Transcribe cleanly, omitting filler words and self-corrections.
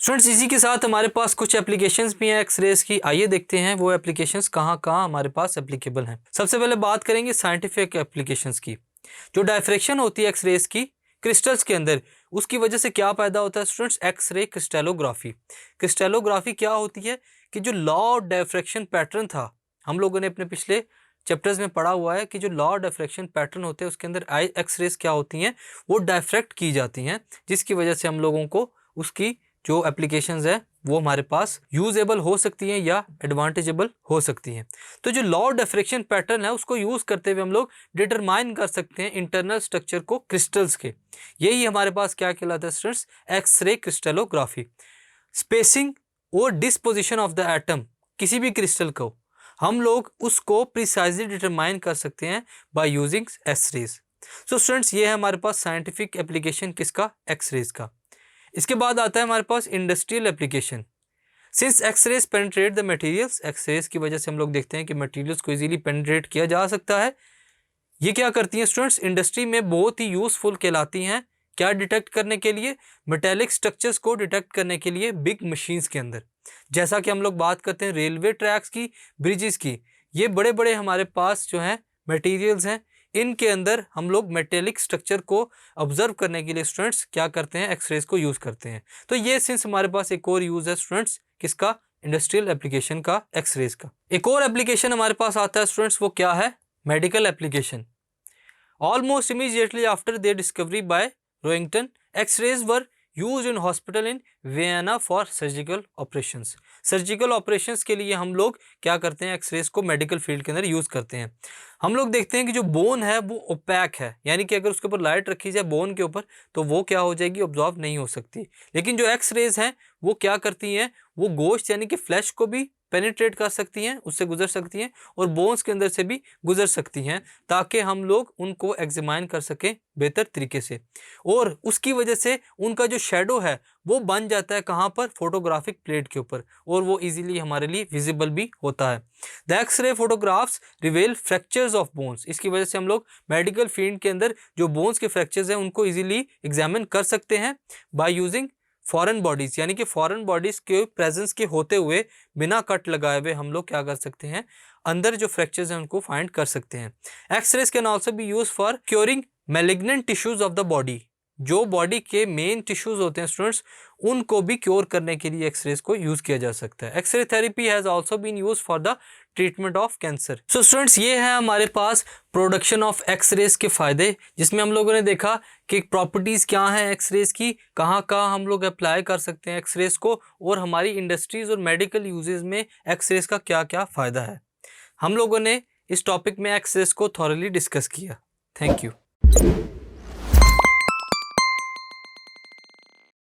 Students इसी के साथ हमारे पास कुछ एप्लीकेशंस भी हैं एक्सरेज की। आइए देखते हैं वो एप्लीकेशंस कहाँ कहाँ हमारे पास एप्लीकेबल हैं। सबसे पहले बात करेंगे साइंटिफिक एप्लीकेशंस की। जो डायफ्रैक्शन होती है एक्सरेज की क्रिस्टल्स के अंदर, उसकी वजह से क्या पैदा होता है स्टूडेंट्स? X ray crystallography. क्रिस्टलोग्राफी क्या होती है कि जो लॉ ऑफ डायफ्रैक्शन पैटर्न था, हम लोगों ने अपने पिछले चैप्टर्स में पढ़ा हुआ है कि जो लॉ ऑफ डायफ्रैक्शन पैटर्न होते हैं उसके अंदर आई एक्सरेज क्या होती हैं, वो डायफ्रैक्ट की जाती हैं, जिसकी वजह से हम लोगों को उसकी जो एप्लीकेशंस है वो हमारे पास यूजेबल हो सकती हैं या एडवांटेजेबल हो सकती हैं। तो जो लॉ ऑफ डिफ्रैक्शन पैटर्न है उसको यूज करते हुए हम लोग डिटरमाइन कर सकते हैं इंटरनल स्ट्रक्चर को क्रिस्टल्स के। यही हमारे पास क्या कहलाता है स्टूडेंट्स? X ray crystallography. स्पेसिंग और डिस्पोजिशन ऑफ द एटम, किसी भी क्रिस्टल को हम लोग उसको प्रिसाइजली डिटरमाइन कर सकते हैं by using X rays. So students ये है हमारे पास साइंटिफिक एप्लीकेशन किसका? एक्सरेज का। इसके बाद आता है हमारे पास industrial application. Since X rays penetrate the materials, X rays की वजह से हम लोग देखते हैं कि मटेरियल्स को इजीली पेनिट्रेट किया जा सकता है। ये क्या करती हैं स्टूडेंट्स? इंडस्ट्री में बहुत ही यूजफुल कहलाती हैं। क्या डिटेक्ट करने के लिए? मेटेलिक स्ट्रक्चर्स को डिटेक्ट करने के लिए बिग मशीन्स के अंदर। जैसा कि हम लोग बात करते हैं रेलवे ट्रैक्स की, ब्रिजेस की, ये बड़े बड़े हमारे पास जो हैं मटेरियल्स हैं, इनके अंदर हम लोग मेटेलिक स्ट्रक्चर को ऑब्जर्व करने के लिए स्टूडेंट्स क्या करते हैं? एक्सरेज को यूज करते हैं। तो ये सिंस हमारे पास एक और यूज है स्टूडेंट्स किसका? इंडस्ट्रियल एप्लीकेशन का, एक्सरेज का। एक और एप्लीकेशन हमारे पास आता है स्टूडेंट्स, वो क्या है? Medical application. Almost immediately after their discovery by Roentgen, X rays were used in hospital in Vienna for surgical operations. Surgical operations के लिए हम लोग क्या करते हैं? एक्सरेज को मेडिकल फील्ड के अंदर यूज करते हैं। हम लोग देखते हैं कि जो बोन है वो ओपैक है, यानी कि अगर उसके ऊपर लाइट रखी जाए बोन के ऊपर तो वो क्या हो जाएगी? ऑब्जॉर्व नहीं हो सकती। लेकिन जो एक्सरेज हैं वो क्या करती हैं? वो गोश्त यानी कि फ्लैश को भी पेनिट्रेट कर सकती हैं, उससे गुजर सकती हैं, और बोन्स के अंदर से भी गुजर सकती हैं, ताकि हम लोग उनको एग्जामाइन कर सकें बेहतर तरीके से। और उसकी वजह से उनका जो शेडो है वो बन जाता है कहाँ पर? फोटोग्राफिक प्लेट के ऊपर, और वो इजीली हमारे लिए विजिबल भी होता है। The x ray photographs reveal fractures of bones. इसकी वजह से हम लोग मेडिकल फील्ड के अंदर जो बोन्स के फ्रैक्चर्स हैं उनको इजीली एग्जामिन कर सकते हैं बाय यूजिंग फॉरेन बॉडीज, यानी कि फॉरेन बॉडीज के प्रेजेंस के होते हुए बिना कट लगाए हुए हम लोग क्या कर सकते हैं? अंदर जो फ्रैक्चर्स हैं उनको फाइंड कर सकते हैं। X rays can also be use for curing malignant tissues of the body. जो बॉडी के मेन टिश्यूज होते हैं स्टूडेंट्स, उनको भी क्योर करने के लिए एक्सरेज को यूज किया जा सकता है। X ray therapy has also been used for the treatment of cancer. So students ये है हमारे पास प्रोडक्शन ऑफ एक्सरेज के फायदे, जिसमें हम लोगों ने देखा कि प्रॉपर्टीज क्या हैं एक्सरेज की, कहाँ कहाँ हम लोग अप्लाई कर सकते हैं एक्सरेज को, और हमारी इंडस्ट्रीज और मेडिकल यूजेज में एक्सरेज का क्या क्या फायदा है। हम लोगों ने इस टॉपिक में एक्सरेज को थॉरली डिस्कस किया। Thank you.